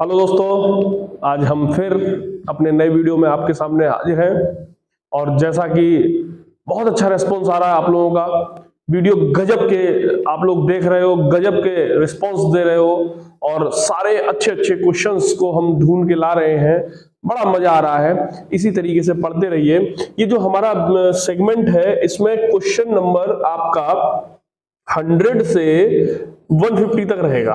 Hello दोस्तों, आज हम फिर अपने नए वीडियो में आपके सामने हाजिर हैं। और जैसा कि बहुत अच्छा रिस्पॉन्स आ रहा है आप लोगों का, वीडियो गजब के आप लोग देख रहे हो, गजब के रिस्पॉन्स दे रहे हो और सारे अच्छे अच्छे क्वेश्चंस को हम ढूंढ के ला रहे हैं। बड़ा मजा आ रहा है, इसी तरीके से पढ़ते रहिए। ये जो हमारा सेगमेंट है, इसमें क्वेश्चन नंबर आपका 100 से 150 तक रहेगा,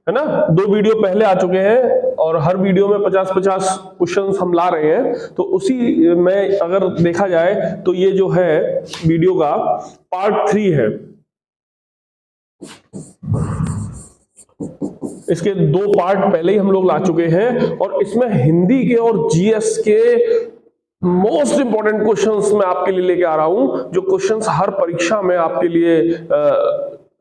है ना। 2 वीडियो पहले आ चुके हैं और हर वीडियो में 50-50 क्वेश्चंस हम ला रहे हैं। तो उसी में अगर देखा जाए तो ये जो है वीडियो का पार्ट 3 है। इसके 2 पार्ट पहले ही हम लोग ला चुके हैं और इसमें हिंदी के और जीएस के मोस्ट इंपॉर्टेंट क्वेश्चंस मैं आपके लिए लेके आ रहा हूं, जो क्वेश्चंस हर परीक्षा में आपके लिए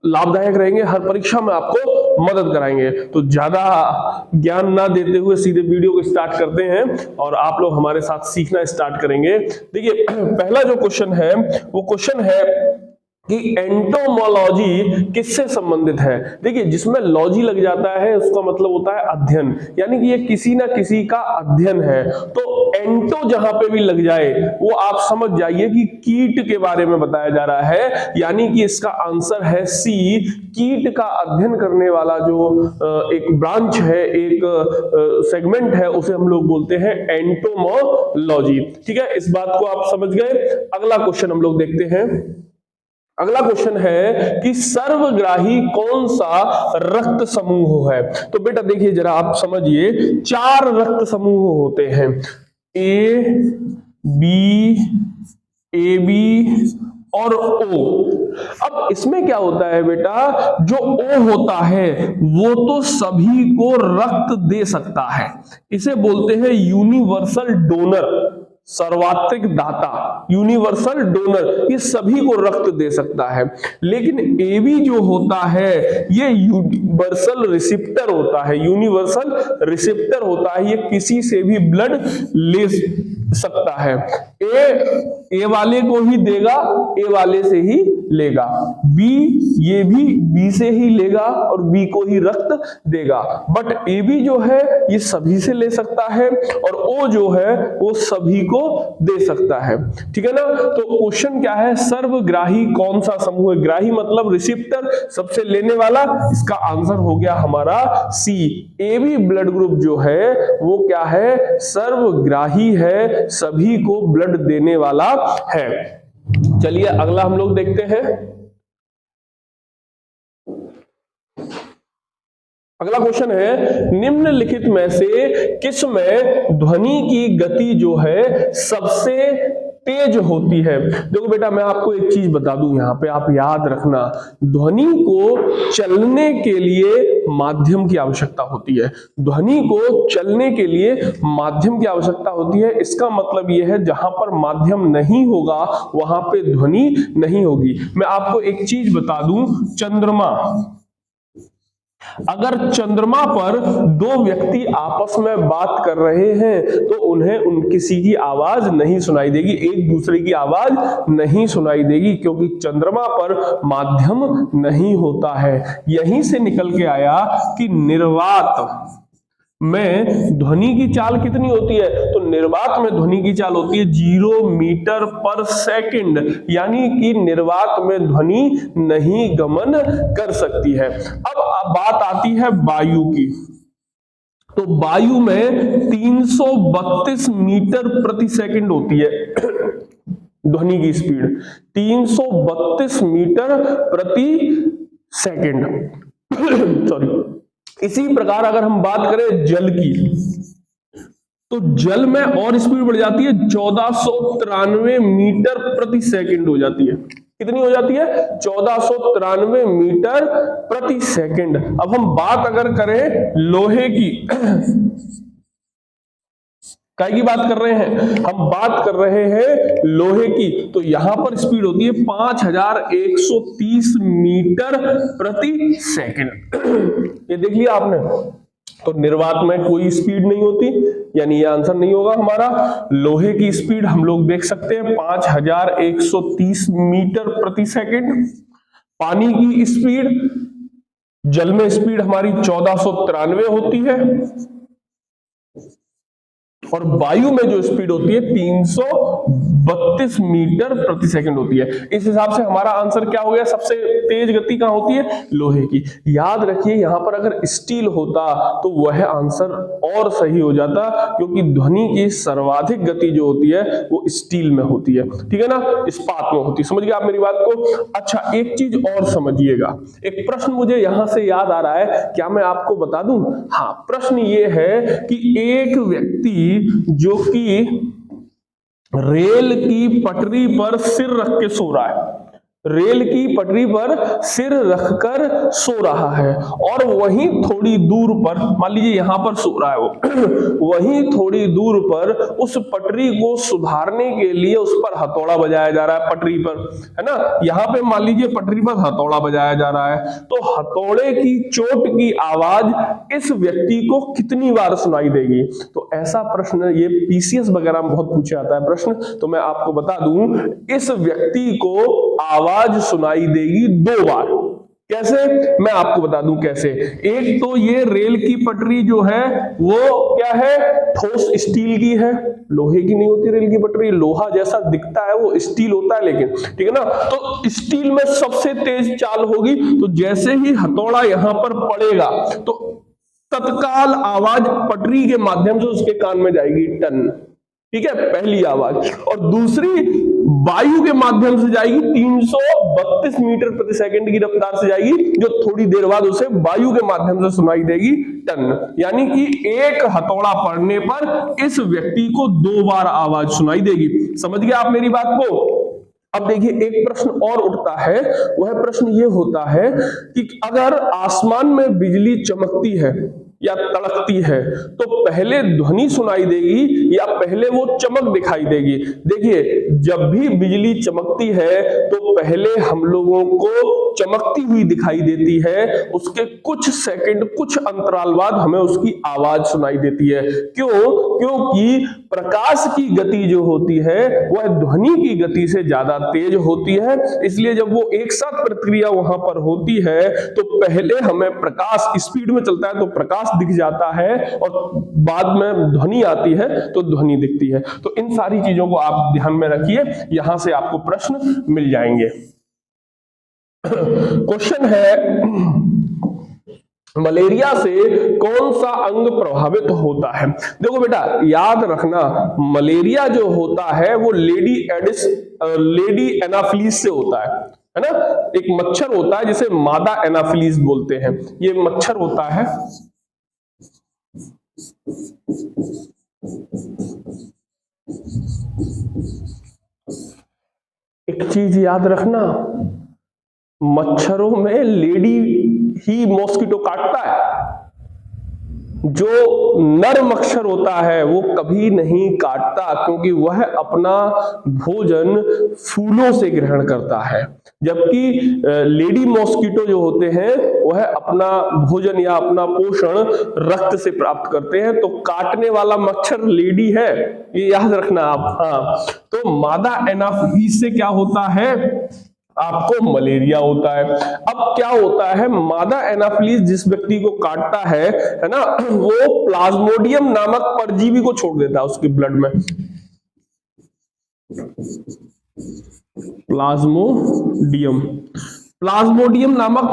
लाभदायक रहेंगे, हर परीक्षा में आपको मदद कराएंगे। तो ज्यादा ज्ञान ना देते हुए सीधे वीडियो को स्टार्ट करते हैं और आप लोग हमारे साथ सीखना स्टार्ट करेंगे। देखिए, पहला जो क्वेश्चन है वो क्वेश्चन है कि एंटोमोलॉजी किससे संबंधित है। देखिए, जिसमें लॉजी लग जाता है उसका मतलब होता है अध्ययन, यानी कि ये किसी ना किसी का अध्ययन है। तो एंटो जहां पे भी लग जाए वो आप समझ जाइए कि कीट के बारे में बताया जा रहा है, यानी कि इसका आंसर है सी। कीट का अध्ययन करने वाला जो एक ब्रांच है, एक सेगमेंट है, उसे हम लोग बोलते हैं एंटोमोलॉजी। ठीक है, इस बात को आप समझ गए। अगला क्वेश्चन हम लोग देखते हैं। अगला क्वेश्चन है कि सर्वग्राही कौन सा रक्त समूह है। तो बेटा देखिए जरा आप समझिए, 4 रक्त समूह होते हैं, ए बी और ओ। अब इसमें क्या होता है बेटा, जो ओ होता है वो तो सभी को रक्त दे सकता है, इसे बोलते हैं यूनिवर्सल डोनर, सर्वात्रिक दाता, यूनिवर्सल डोनर, ये सभी को रक्त दे सकता है। लेकिन एबी जो होता है ये यूनिवर्सल रिसिप्टर होता है, यूनिवर्सल रिसिप्टर होता है, ये किसी से भी ब्लड ले सकता है। ए वाले को ही देगा, ए वाले से ही लेगा। बी, ये भी बी से ही लेगा और बी को ही रक्त देगा। बट ए बी जो है ये सभी से ले सकता है और ओ जो है वो सभी को दे सकता है। ठीक है ना। तो क्वेश्चन क्या है, सर्वग्राही कौन सा समूह है। ग्राही मतलब रिसिप्टर, सबसे लेने वाला। इसका आंसर हो गया हमारा सी। ए बी ब्लड ग्रुप जो है वो क्या है, सर्वग्राही है, सभी को ब्लड देने वाला है। चलिए अगला हम लोग देखते हैं। अगला क्वेश्चन है, निम्नलिखित में से किस में ध्वनि की गति जो है सबसे तेज होती है। देखो बेटा, मैं आपको एक चीज बता दूं, यहां पे आप याद रखना, ध्वनि को चलने के लिए माध्यम की आवश्यकता होती है। ध्वनि को चलने के लिए माध्यम की आवश्यकता होती है। इसका मतलब यह है जहां पर माध्यम नहीं होगा वहां पे ध्वनि नहीं होगी। मैं आपको एक चीज बता दूं, चंद्रमा, अगर चंद्रमा पर 2 व्यक्ति आपस में बात कर रहे हैं तो उन्हें किसी की आवाज नहीं सुनाई देगी, एक दूसरे की आवाज नहीं सुनाई देगी, क्योंकि चंद्रमा पर माध्यम नहीं होता है। यहीं से निकल के आया कि निर्वात में ध्वनि की चाल कितनी होती है। तो निर्वात में ध्वनि की चाल होती है 0 मीटर पर सेकंड, यानी कि निर्वात में ध्वनि नहीं गमन कर सकती है। अब बात आती है वायु की। तो वायु में 332 मीटर प्रति सेकंड होती है ध्वनि की स्पीड, 332 मीटर प्रति सेकंड सॉरी। इसी प्रकार अगर हम बात करें जल की, तो जल में और स्पीड बढ़ जाती है, 1493 मीटर प्रति सेकंड हो जाती है। कितनी हो जाती है, 1493 मीटर प्रति सेकंड। अब हम बात अगर करें लोहे की, काय की बात कर रहे हैं, हम बात कर रहे हैं लोहे की, तो यहां पर स्पीड होती है 5130 मीटर प्रति सेकंड। ये देख लिया आपने। तो निर्वात में कोई स्पीड नहीं होती, यानी ये आंसर नहीं होगा हमारा। लोहे की स्पीड हम लोग देख सकते हैं 5130 मीटर प्रति सेकंड। पानी की स्पीड, जल में स्पीड हमारी 1493 होती है। और वायु में जो स्पीड होती है 332 मीटर प्रति सेकंड होती है। इस हिसाब से हमारा आंसर क्या हो गया, सबसे तेज गति कहां होती है, लोहे की। याद रखिए यहां पर अगर स्टील होता तो वह आंसर और सही हो जाता, क्योंकि ध्वनि की सर्वाधिक गति जो होती है वो स्टील में होती है, ठीक है ना, इस्पात में होती है। समझ गए आप मेरी बात को? अच्छा, एक चीज और समझिएगा, एक प्रश्न मुझे यहां से याद आ रहा है, क्या मैं आपको बता दूं? हाँ, प्रश्न ये है कि एक व्यक्ति जो कि रेल की पटरी पर सिर रख के सो रहा है, रेल की पटरी पर सिर रखकर सो रहा है, और वहीं थोड़ी दूर पर, मान लीजिए यहां पर सो रहा है वो वहीं थोड़ी दूर पर उस पटरी को सुधारने के लिए उस पर हथौड़ा बजाया जा रहा है, पटरी पर, है ना, यहां पे मान लीजिए पटरी पर हथौड़ा बजाया जा रहा है, तो हथौड़े की चोट की आवाज इस व्यक्ति को कितनी बार सुनाई देगी? तो ऐसा प्रश्न ये पीसीएस वगैरह में बहुत पूछा जाता है प्रश्न, तो मैं आपको बता दूं, इस व्यक्ति को आवाज सुनाई देगी 2 बार। कैसे? मैं आपको बता दूं कैसे। एक तो ये रेल की पटरी जो है वो क्या है, ठोस स्टील की है, लोहे की नहीं होती रेल की पटरी, लोहा जैसा दिखता है वो स्टील होता है लेकिन, ठीक है ना, तो स्टील में सबसे तेज चाल होगी, तो जैसे ही हथौड़ा यहां पर पड़ेगा तो तत्काल आवाज पटरी के माध्यम से उसके कान में जाएगी, टन, ठीक है, पहली आवाज। और दूसरी वायु के माध्यम से जाएगी, 332 मीटर प्रति सेकंड की रफ्तार से जाएगी, जो थोड़ी देर बाद उसे वायु के माध्यम से सुनाई देगी, टन। यानी कि एक हथौड़ा पड़ने पर इस व्यक्ति को 2 बार आवाज सुनाई देगी। समझ गए आप मेरी बात को? अब देखिए एक प्रश्न और उठता है, वह प्रश्न ये होता है कि अगर आसमान में बिजली चमकती है या तड़कती है तो पहले ध्वनि सुनाई देगी या पहले वो चमक दिखाई देगी? देखिए जब भी बिजली चमकती है तो पहले हम लोगों को चमकती हुई दिखाई देती है, उसके कुछ सेकंड, कुछ अंतराल बाद हमें उसकी आवाज सुनाई देती है। क्यों? क्योंकि प्रकाश की गति जो होती है वह ध्वनि की गति से ज्यादा तेज होती है, इसलिए जब वो एक साथ प्रक्रिया वहां पर होती है तो पहले हमें प्रकाश स्पीड में चलता है तो प्रकाश दिख जाता है, और बाद में ध्वनि आती है तो ध्वनि दिखती है। तो इन सारी चीजों को आप ध्यान में रखिए, यहां से आपको प्रश्न मिल जाएंगे। क्वेश्चन है, मलेरिया से कौन सा अंग प्रभावित होता है? देखो बेटा याद रखना, मलेरिया जो होता है वो लेडी एनाफिलीज से होता है ना। एक मच्छर होता है जिसे मादा एनाफिलीज बोलते हैं, ये मच्छर होता है। एक चीज याद रखना, मच्छरों में लेडी ही मॉस्किटो काटता है, जो नर मच्छर होता है वो कभी नहीं काटता, क्योंकि वह अपना भोजन फूलों से ग्रहण करता है, जबकि लेडी मॉस्किटो जो होते हैं वह अपना भोजन या अपना पोषण रक्त से प्राप्त करते हैं। तो काटने वाला मच्छर लेडी है, ये याद रखना आप। हाँ, तो मादा एनाफिलीज से क्या होता है, आपको मलेरिया होता है। अब क्या होता है, मादा एनाफिलीज जिस व्यक्ति को काटता है ना, वो प्लाज्मोडियम नामक परजीवी को छोड़ देता है उसके ब्लड में। प्लाज्मोडियम नामक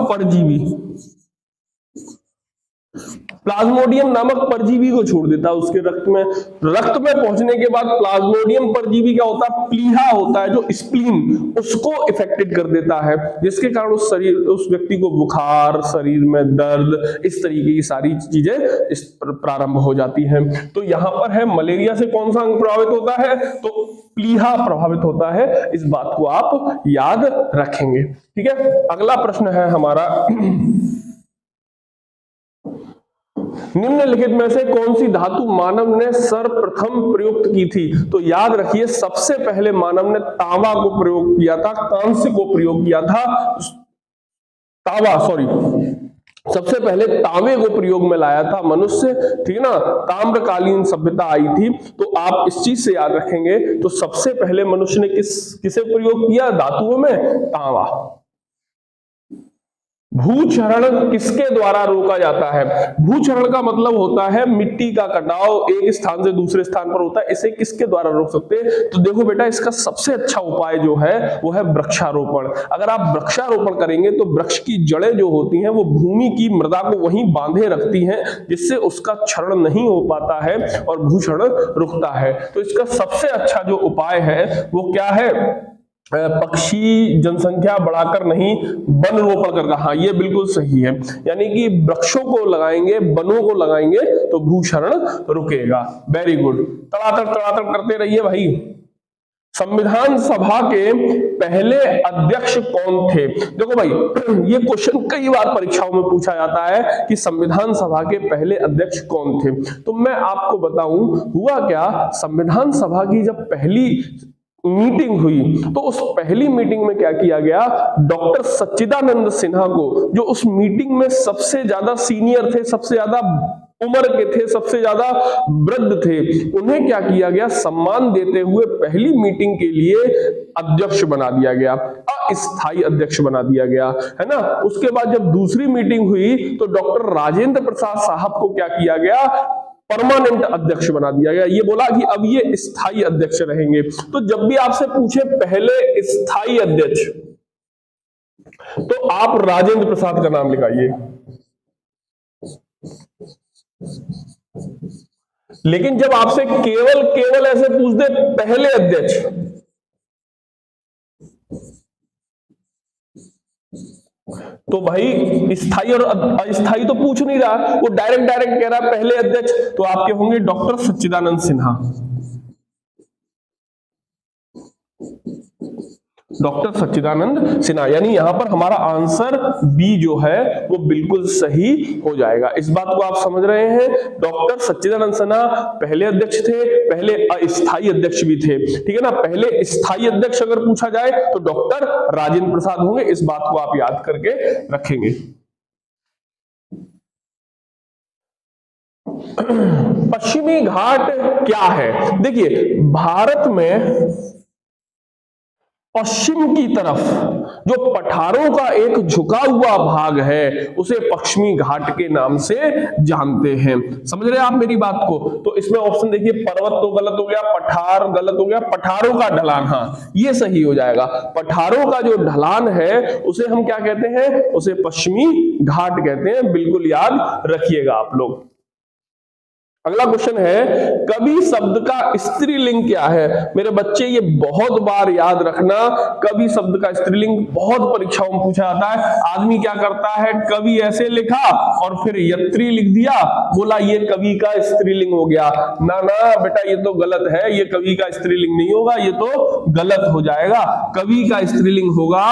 परजीवी को छोड़ देता है उसके रक्त में। रक्त में पहुंचने के बाद प्लाज्मोडियम परजीवी क्या होता है, प्लीहा होता है जो स्प्लीन, उसको इफेक्टेड कर देता है, जिसके कारण उस व्यक्ति को बुखार, शरीर में दर्द, इस तरीके की सारी चीजें प्रारंभ हो जाती हैं। तो यहां पर है मलेरिया से कौन सा अंग प्रभावित होता है, तो प्लीहा प्रभावित होता है। इस बात को आप याद रखेंगे, ठीक है। अगला प्रश्न है हमारा, निम्नलिखित में से कौन सी धातु मानव ने सर्वप्रथम प्रयुक्त की थी? तो याद रखिए सबसे पहले मानव ने तांबा को प्रयोग किया था, कांस्य को प्रयोग किया था, सबसे पहले तांबे को प्रयोग में लाया था मनुष्य, ठीक है ना, ताम्रकालीन सभ्यता आई थी। तो आप इस चीज से याद रखेंगे, तो सबसे पहले मनुष्य ने किसे प्रयोग किया धातुओं में, तांबा। भूक्षरण किसके द्वारा रोका जाता है? भूक्षरण का मतलब होता है मिट्टी का कटाव एक स्थान से दूसरे स्थान पर होता है, इसे किसके द्वारा रोक सकते हैं? तो देखो बेटा, इसका सबसे अच्छा उपाय जो है वो है वृक्षारोपण। अगर आप वृक्षारोपण करेंगे तो वृक्ष की जड़ें जो होती हैं वो भूमि की मृदा को वहीं बांधे रखती हैं, जिससे उसका क्षरण नहीं हो पाता है और भूक्षरण रुकता है। तो इसका सबसे अच्छा जो उपाय है वो क्या है? पक्षी जनसंख्या बढ़ाकर नहीं, वन रोपण कर। हाँ, ये बिल्कुल सही है, यानी कि वृक्षों को लगाएंगे, वनों को लगाएंगे तो भूक्षरण रुकेगा। वेरी गुड, तड़ातड़ करते रहिए भाई। संविधान सभा के पहले अध्यक्ष कौन थे? देखो भाई, ये क्वेश्चन कई बार परीक्षाओं में पूछा जाता है कि संविधान सभा के पहले अध्यक्ष कौन थे। तो मैं आपको बताऊं हुआ क्या, संविधान सभा की जब पहली मीटिंग हुई तो उस पहली मीटिंग में क्या किया गया, डॉक्टर सच्चिदानंद सिन्हा को, जो उस मीटिंग में सबसे ज्यादा सीनियर थे, सबसे ज्यादा उम्र के थे, सबसे ज्यादा वृद्ध थे, उन्हें क्या किया गया, सम्मान देते हुए पहली मीटिंग के लिए अध्यक्ष बना दिया गया, अस्थायी अध्यक्ष बना दिया गया, है ना। उसके बाद जब दूसरी मीटिंग हुई तो डॉक्टर राजेंद्र प्रसाद साहब को क्या किया गया, परमानेंट अध्यक्ष बना दिया गया। ये बोला कि अब ये स्थायी अध्यक्ष रहेंगे। तो जब भी आपसे पूछे पहले स्थायी अध्यक्ष, तो आप राजेंद्र प्रसाद का नाम लिखाइए। लेकिन जब आपसे केवल ऐसे पूछ दे पहले अध्यक्ष, तो भाई स्थायी और अस्थायी तो पूछ नहीं रहा, वो डायरेक्ट कह रहा है पहले अध्यक्ष, तो आपके होंगे डॉक्टर सच्चिदानंद सिन्हा। डॉक्टर सच्चिदानंद सिन्हा, यानी यहां पर हमारा आंसर बी जो है वो बिल्कुल सही हो जाएगा। इस बात को आप समझ रहे हैं? डॉक्टर सच्चिदानंद सिन्हा पहले अध्यक्ष थे, पहले अस्थायी अध्यक्ष भी थे, ठीक है ना। पहले स्थायी अध्यक्ष अगर पूछा जाए तो डॉक्टर राजेंद्र प्रसाद होंगे। इस बात को आप याद करके रखेंगे। पश्चिमी घाट क्या है? देखिए, भारत में पश्चिम की तरफ जो पठारों का एक झुका हुआ भाग है उसे पश्चिमी घाट के नाम से जानते हैं। समझ रहे हैं आप मेरी बात को? तो इसमें ऑप्शन देखिए, पर्वत तो गलत हो गया, पठार गलत हो गया, पठारों का ढलान, हाँ ये सही हो जाएगा। पठारों का जो ढलान है उसे हम क्या कहते हैं? उसे पश्चिमी घाट कहते हैं। बिल्कुल याद रखिएगा आप लोग। अगला क्वेश्चन है, कवि शब्द का स्त्रीलिंग क्या है? मेरे बच्चे ये बहुत बार याद रखना, कवि शब्द का स्त्रीलिंग बहुत परीक्षाओं में पूछा जाता है। आदमी क्या करता है, कवि ऐसे लिखा और फिर यत्री लिख दिया, बोला ये कवि का स्त्रीलिंग हो गया। ना ना बेटा, ये तो गलत है, ये कवि का स्त्रीलिंग नहीं होगा, ये तो गलत हो जाएगा। कवि का स्त्रीलिंग होगा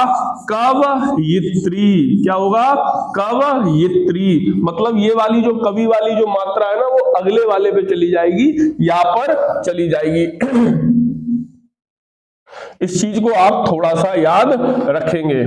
कवयित्री। क्या होगा? कवयित्री। मतलब ये वाली जो कवि वाली जो मात्रा है ना, वो अगले वाले पे चली जाएगी, यहां पर चली जाएगी। इस चीज को आप थोड़ा सा याद रखेंगे,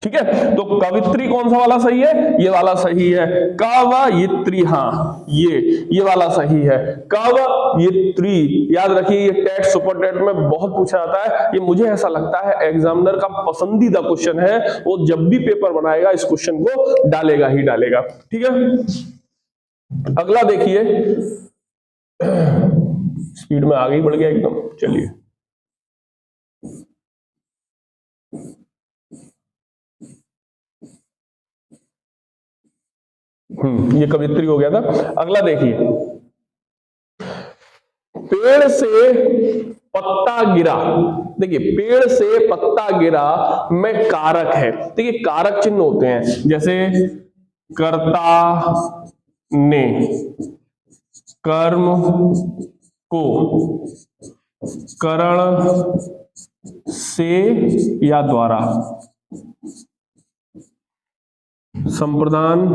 ठीक है। तो कवित्री कौन सा वाला सही है? ये वाला सही है, कवयित्री। हाँ, ये वाला सही है, कवयित्री। याद रखिए, ये टेट सुपर टेट में बहुत पूछा जाता है। ये मुझे ऐसा लगता है एग्जामिनर का पसंदीदा क्वेश्चन है, वो जब भी पेपर बनाएगा इस क्वेश्चन को डालेगा ही डालेगा, ठीक है। अगला देखिए, स्पीड में आगे ही बढ़ गया एकदम, चलिए। ये कवित्री हो गया था। अगला देखिए, पेड़ से पत्ता गिरा। देखिए, पेड़ से पत्ता गिरा में कारक है। देखिए, कारक चिन्ह होते हैं, जैसे कर्ता ने, कर्म को, करण से या द्वारा, संप्रदान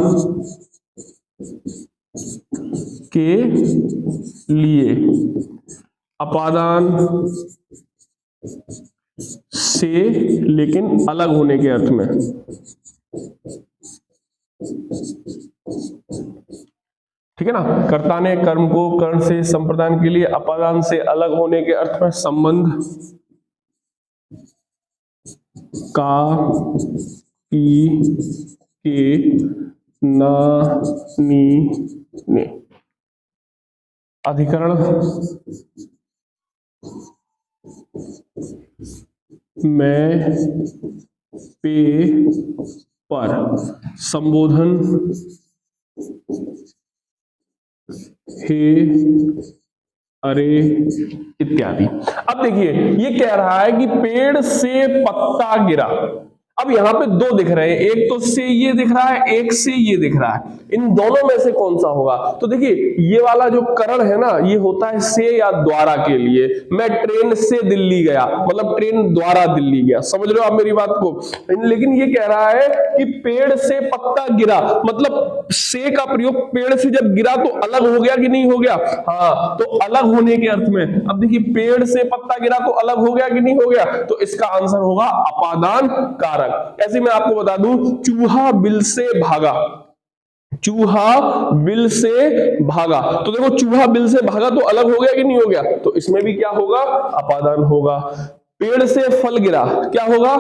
के लिए, अपादान से लेकिन अलग होने के अर्थ में। ठीक है ना। कर्ता ने कर्म को कर्ण से, संप्रदान के लिए, अपादान से अलग होने के अर्थ में, संबंध का की के ना नी ने। अधिकरण मैं पे पर संबोधन हे अरे इत्यादि। अब देखिए ये कह रहा है कि पेड़ से पत्ता गिरा। अब यहां पे दो दिख रहे हैं, एक तो से ये दिख रहा है, एक से ये दिख रहा है। इन दोनों में से कौन सा होगा? तो देखिए ये वाला जो करण है ना, ये होता है से या द्वारा के लिए। मैं ट्रेन से दिल्ली गया, मतलब ट्रेन द्वारा दिल्ली गया। समझ रहे हो आप मेरी बात को? लेकिन ये कह रहा है कि पेड़ से पत्ता गिरा, मतलब से का प्रयोग पेड़ से जब गिरा तो अलग हो गया कि नहीं हो गया? हाँ, तो अलग होने के अर्थ में। अब देखिए पेड़ से पत्ता गिरा तो अलग हो गया कि नहीं हो गया? तो इसका आंसर होगा अपादान कारक। ऐसे मैं आपको बता दूं, चूहा बिल से भागा, चूहा बिल से भागा, तो देखो चूहा बिल से भागा तो अलग हो गया कि नहीं हो गया? तो इसमें भी क्या होगा? अपादान होगा। पेड़ से फल गिरा, क्या होगा?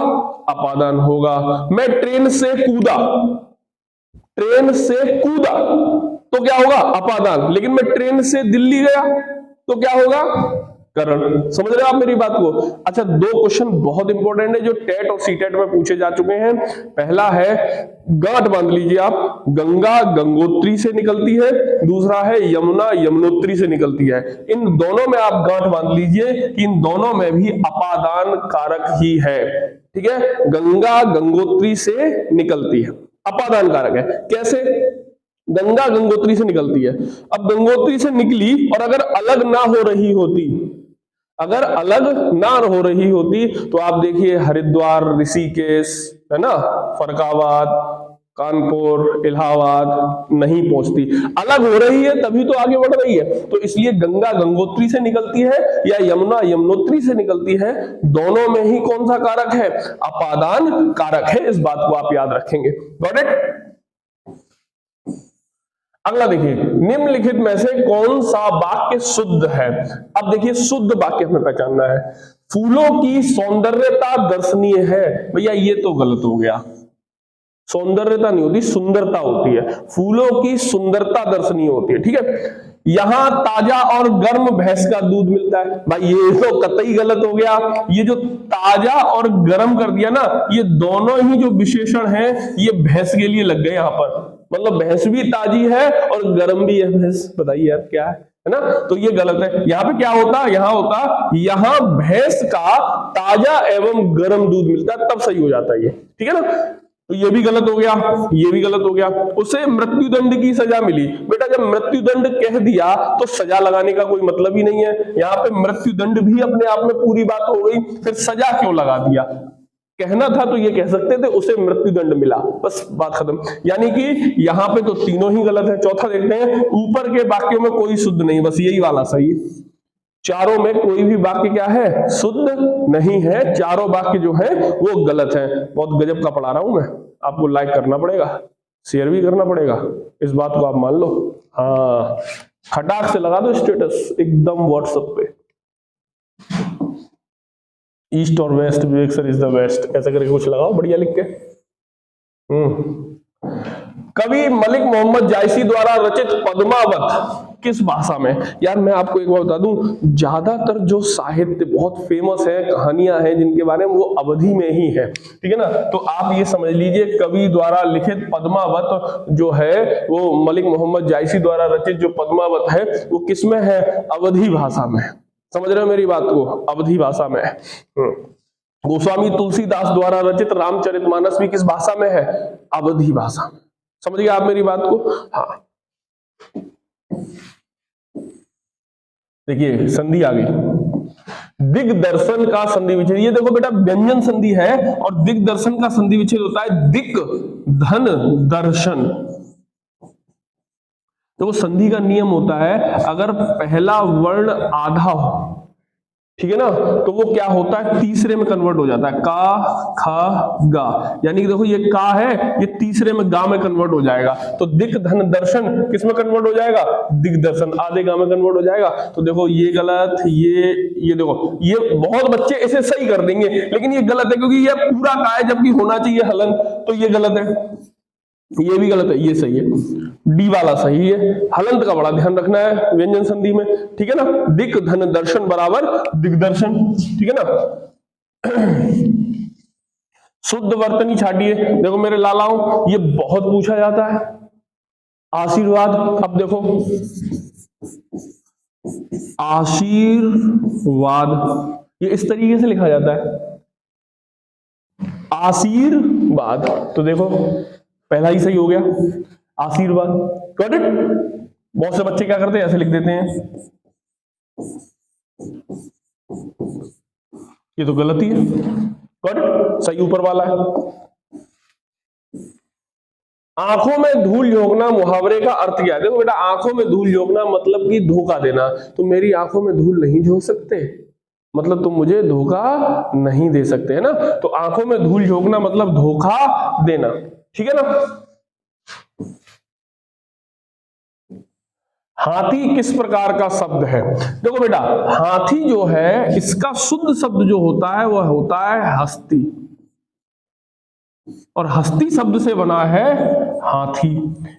अपादान होगा। मैं ट्रेन से कूदा, ट्रेन से कूदा तो क्या होगा? अपादान। लेकिन मैं ट्रेन से दिल्ली गया तो क्या होगा? करण। समझ रहे हो आप मेरी बात को? अच्छा, दो क्वेश्चन बहुत इंपॉर्टेंट है जो टेट और सीटेट में पूछे जा चुके हैं। पहला है, गांठ बांध लीजिए आप, गंगा गंगोत्री से निकलती है, दूसरा है यमुना यमुनोत्री से निकलती है। इन दोनों में आप गांठ बांध लीजिए कि इन दोनों में भी अपादान कारक ही है। ठीक है, गंगा गंगोत्री से निकलती है, अपादान कारक है। कैसे? गंगा गंगोत्री से निकलती है। अब गंगोत्री से निकली और अगर अलग ना हो रही होती, अगर अलग ना हो रही होती तो आप देखिए हरिद्वार, ऋषिकेश, है ना, फरकाबाद, कानपुर, इलाहाबाद नहीं पहुंचती। अलग हो रही है तभी तो आगे बढ़ रही है। तो इसलिए गंगा गंगोत्री से निकलती है या यमुना यमुनोत्री से निकलती है, दोनों में ही कौन सा कारक है? अपादान कारक है। इस बात को आप याद रखेंगे। Got it? अगला देखिए, निम्नलिखित में से कौन सा वाक्य शुद्ध है? अब देखिए शुद्ध वाक्य हमें पहचानना है। फूलों की सौंदर्यता दर्शनीय है, भैया ये तो गलत हो गया। सौंदर्यता नहीं होती, सुंदरता होती है। फूलों की सुंदरता दर्शनीय होती है। ठीक है, यहां ताजा और गर्म भैंस का दूध मिलता है, भाई ये तो कतई गलत हो गया। ये जो ताजा और गर्म कर दिया ना, ये दोनों ही जो विशेषण हैं ये भैंस के लिए लग गए यहां पर। मतलब भैंस भी ताजी है और गर्म भी है भैंस। बताइए यार क्या है ना? तो ये गलत है। यहां पे क्या होता? यहां होता, यहां भैंस का ताजा एवं गर्म दूध मिलता है, तब सही हो जाता है ये। ठीक है ना? तो ये भी गलत हो गया, ये भी गलत हो गया। उसे मृत्युदंड की सजा मिली। बेटा जब मृत्युदंड कह दिया तो सजा लगाने का कोई मतलब ही नहीं है। यहाँ पे मृत्युदंड भी अपने आप में पूरी बात हो गई, फिर सजा क्यों लगा दिया? कहना था तो ये कह सकते थे उसे मृत्युदंड मिला, बस बात खत्म। यानी कि यहाँ पे तो तीनों ही गलत है। चौथा देखते हैं, ऊपर के वाक्यों में कोई शुद्ध नहीं, बस यही वाला सही है। चारों में कोई भी वाक्य क्या है? शुद्ध नहीं है। चारों वाक्य जो है वो गलत है। बहुत गजब का पढ़ा रहा हूं मैं आपको। लाइक करना पड़ेगा, शेयर भी करना पड़ेगा, इस बात को आप मान लो। हाँ, खटाक से लगा दो स्टेटस एकदम व्हाट्सएप पे, ईस्ट और west, Vivek sir is the best, ऐसा करके कुछ लगाओ बढ़िया लिख के। कवि मलिक मोहम्मद जायसी द्वारा रचित पद्मावत किस भाषा में? यार मैं आपको एक बात बता दूं, ज्यादातर जो साहित्य बहुत फेमस है, कहानियां हैं जिनके बारे में, वो अवधि में ही है। ठीक है ना? तो आप ये समझ लीजिए कवि द्वारा लिखित पद्मावत जो है वो मलिक मोहम्मद जायसी द्वारा रचित जो पद्मावत है वो किस में है? अवधि भाषा में। समझ रहे हो मेरी बात को? अवधि भाषा में। गोस्वामी तुलसीदास द्वारा रचित रामचरितमानस भी किस भाषा में है? अवधि भाषा में। समझ गए आप मेरी बात को? हाँ, देखिए संधि आ गई। दिग्दर्शन का संधि विच्छेद, ये देखो बेटा व्यंजन संधि है और दिग्दर्शन का संधि विच्छेद होता है दिक धन दर्शन। तो वो संधि का नियम होता है, अगर पहला वर्ण आधा हो, ठीक है ना, तो वो क्या होता है, तीसरे में कन्वर्ट हो जाता है, का खा गा, यानी कि देखो ये का है, ये तीसरे में गा में कन्वर्ट हो जाएगा। तो दिक धन दर्शन किस में कन्वर्ट हो जाएगा, दिग्दर्शन, आधे गा में कन्वर्ट हो जाएगा। तो देखो ये गलत, ये देखो, ये बहुत बच्चे इसे सही कर देंगे, लेकिन ये गलत है क्योंकि ये पूरा का है जबकि होना चाहिए हलन, तो ये गलत है, ये भी गलत है, ये सही है, डी वाला सही है। हलंत का बड़ा ध्यान रखना है व्यंजन संधि में, ठीक है ना, दिक धन दर्शन बराबर दिग्दर्शन, ठीक है ना। शुद्ध वर्तनी छाटिए, देखो मेरे लालाओं ये बहुत पूछा जाता है। आशीर्वाद, अब देखो आशीर्वाद ये इस तरीके से लिखा जाता है, आशीर्वाद, तो देखो पहला ही सही हो गया, आशीर्वाद, गॉट इट। बहुत से बच्चे क्या करते हैं, ऐसे लिख देते हैं, ये तो गलती है, गॉट इट, सही ऊपर वाला है। आंखों में धूल झोंकना मुहावरे का अर्थ क्या है, देखो बेटा आंखों में धूल झोंकना मतलब कि धोखा देना, तो मेरी आंखों में धूल नहीं झोंक सकते, मतलब तुम मुझे धोखा नहीं दे सकते, है ना। तो आंखों में धूल झोंकना मतलब धोखा देना, ठीक है ना। हाथी किस प्रकार का शब्द है, देखो बेटा हाथी जो है इसका शुद्ध शब्द जो होता है वह होता है हस्ती, और हस्ती शब्द से बना है हाथी,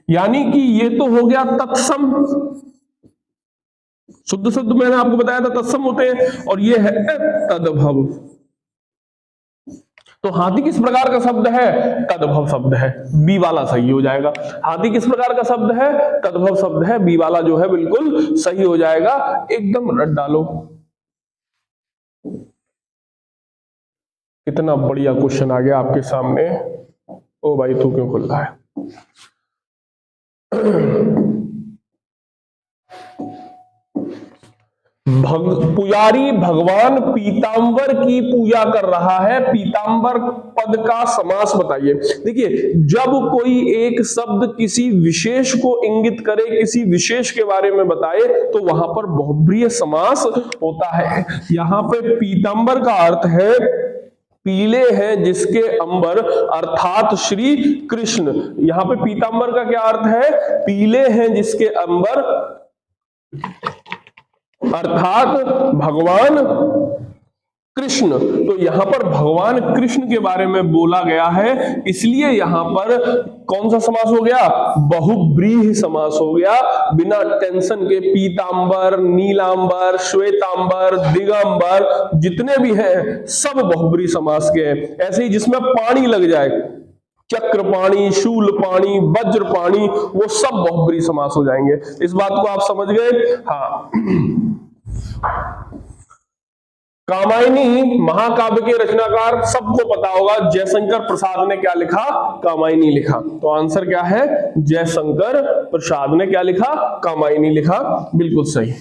यानी कि ये तो हो गया तत्सम, शुद्ध शब्द मैंने आपको बताया था तत्सम होते हैं, और ये है तद्भव। तो हाथी किस प्रकार का शब्द है, तद्भव शब्द है, बी वाला सही हो जाएगा। हाथी किस प्रकार का शब्द है, तद्भव शब्द है, बी वाला जो है बिल्कुल सही हो जाएगा, एकदम रट डालो। कितना बढ़िया क्वेश्चन आ गया आपके सामने, ओ भाई तू क्यों खुल रहा है। पुजारी भगवान पीतांबर की पूजा कर रहा है, पीतांबर पद का समास बताइए। देखिए जब कोई एक शब्द किसी विशेष को इंगित करे, किसी विशेष के बारे में बताए, तो वहां पर बहुब्रीहि समास होता है। यहां पे पीतांबर का अर्थ है पीले हैं जिसके अंबर, अर्थात श्री कृष्ण। यहां पे पीतांबर का क्या अर्थ है, पीले हैं जिसके अंबर अर्थात भगवान कृष्ण। तो यहां पर भगवान कृष्ण के बारे में बोला गया है, इसलिए यहां पर कौन सा समास हो गया, बहुब्रीहि समास हो गया, बिना टेंशन के। पीतांबर, नीलांबर, श्वेतांबर, दिगंबर जितने भी हैं सब बहुब्रीहि समास के हैं। ऐसे ही जिसमें पानी लग जाए, चक्र पाणी, शूल पाणी, वज्र पाणी, वो सब बहुब्रीहि समास हो जाएंगे। इस बात को आप समझ गए। हाँ, कामायनी महाकाव्य के रचनाकार सबको पता होगा, जयशंकर प्रसाद ने क्या लिखा, कामायनी लिखा। तो आंसर क्या है, जयशंकर प्रसाद ने क्या लिखा, कामायनी लिखा, बिल्कुल सही।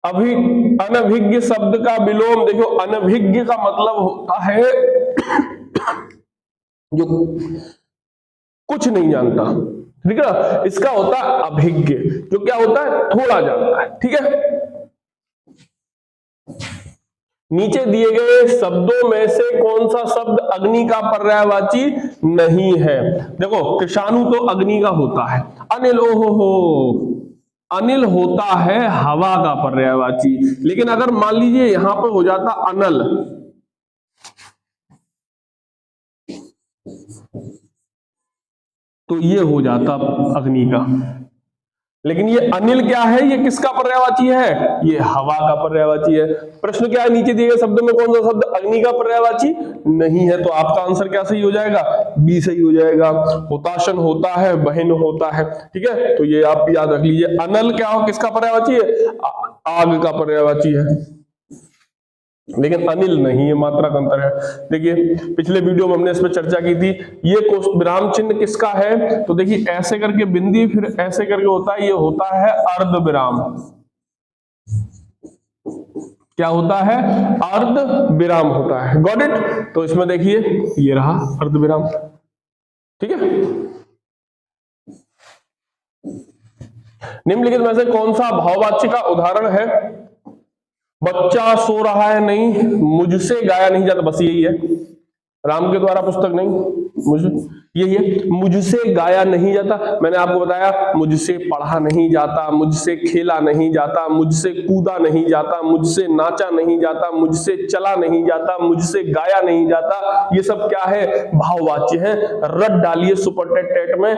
अभी अनभिज्ञ शब्द का विलोम, देखो अनभिज्ञ का मतलब होता है जो कुछ नहीं जानता, ठीक है ना। इसका होता है अभिज्ञ, जो क्या होता है, थोड़ा जानता है, ठीक है। नीचे दिए गए शब्दों में से कौन सा शब्द अग्नि का पर्यायवाची नहीं है, देखो कृषाणु तो अग्नि का होता है, अनिल, ओहो अनिल होता है हवा का पर्यायवाची, लेकिन अगर मान लीजिए यहां पर हो जाता अनल, तो ये हो जाता अग्नि का, लेकिन ये अनिल क्या है, ये किसका पर्यायवाची है, ये हवा का पर्यायवाची है। प्रश्न क्या है, नीचे दिए गए शब्दों में कौन सा शब्द अग्नि का पर्यायवाची नहीं है, तो आपका आंसर क्या सही हो जाएगा, बी सही हो जाएगा। हुताशन होता है, बहन होता है, ठीक है, तो ये आप याद रख लीजिए। अनल क्या हो, किसका पर्यायवाची है, आग का पर्यायवाची है, लेकिन अनिल नहीं है, मात्रा का अंतर है। देखिए पिछले वीडियो में हमने इस पर चर्चा की थी, ये विराम चिन्ह किसका है, तो देखिए ऐसे करके बिंदी, फिर ऐसे करके होता है, ये होता है अर्ध विराम। क्या होता है, अर्ध विराम होता है, गॉट इट। तो इसमें देखिए ये रहा अर्ध विराम, ठीक है। निम्नलिखित में से कौन सा भाववाच्य का उदाहरण है, बच्चा सो रहा है नहीं, मुझसे गाया नहीं जाता, बस यही है, राम के द्वारा पुस्तक नहीं, मुझे यही है, मुझसे गाया नहीं जाता। मैंने आपको बताया मुझसे पढ़ा नहीं जाता, मुझसे खेला नहीं जाता, मुझसे कूदा नहीं जाता, मुझसे नाचा नहीं जाता, मुझसे चला नहीं जाता, मुझसे गाया नहीं जाता। ये सब क्या है? भाववाच्य है। रट डालिए सुपर टेट में,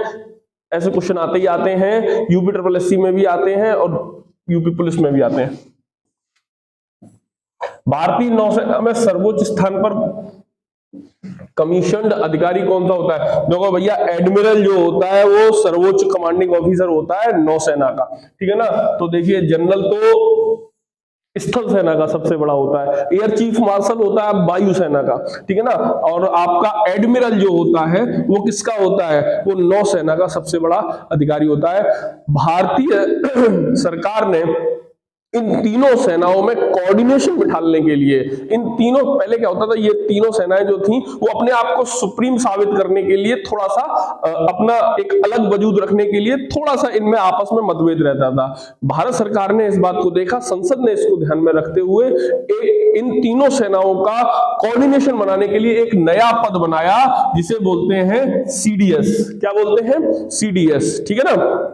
ऐसे क्वेश्चन आते ही आते हैं, यूपी ट्रिपल एससी में भी आते हैं और यूपी पुलिस में भी आते हैं। भारतीय नौसेना में सर्वोच्च स्थान पर कमीशन्ड अधिकारी कौन सा होता है? देखो भैया, एडमिरल जो होता है वो सर्वोच्च कमांडिंग ऑफिसर होता है नौसेना का, ठीक है ना। तो देखिए, जनरल तो स्थल सेना का सबसे बड़ा होता है, एयर चीफ मार्शल होता है वायुसेना का, ठीक है ना। और आपका एडमिरल जो होता है वो किसका होता है? वो नौसेना का सबसे बड़ा अधिकारी होता है। भारतीय सरकार ने इन तीनों सेनाओं में कोऑर्डिनेशन बिठाने के लिए, इन तीनों, पहले क्या होता था, ये तीनों सेनाएं जो थी वो अपने आप को सुप्रीम साबित करने के लिए थोड़ा सा अपना एक अलग वजूद रखने के लिए थोड़ा सा इनमें आपस में मतभेद रहता था। भारत सरकार ने इस बात को देखा, संसद ने इसको ध्यान में रखते हुए इन तीनों सेनाओं का कोऑर्डिनेशन बनाने के लिए एक नया पद बनाया जिसे बोलते हैं सीडीएस। क्या बोलते हैं? सीडीएस, ठीक है ना,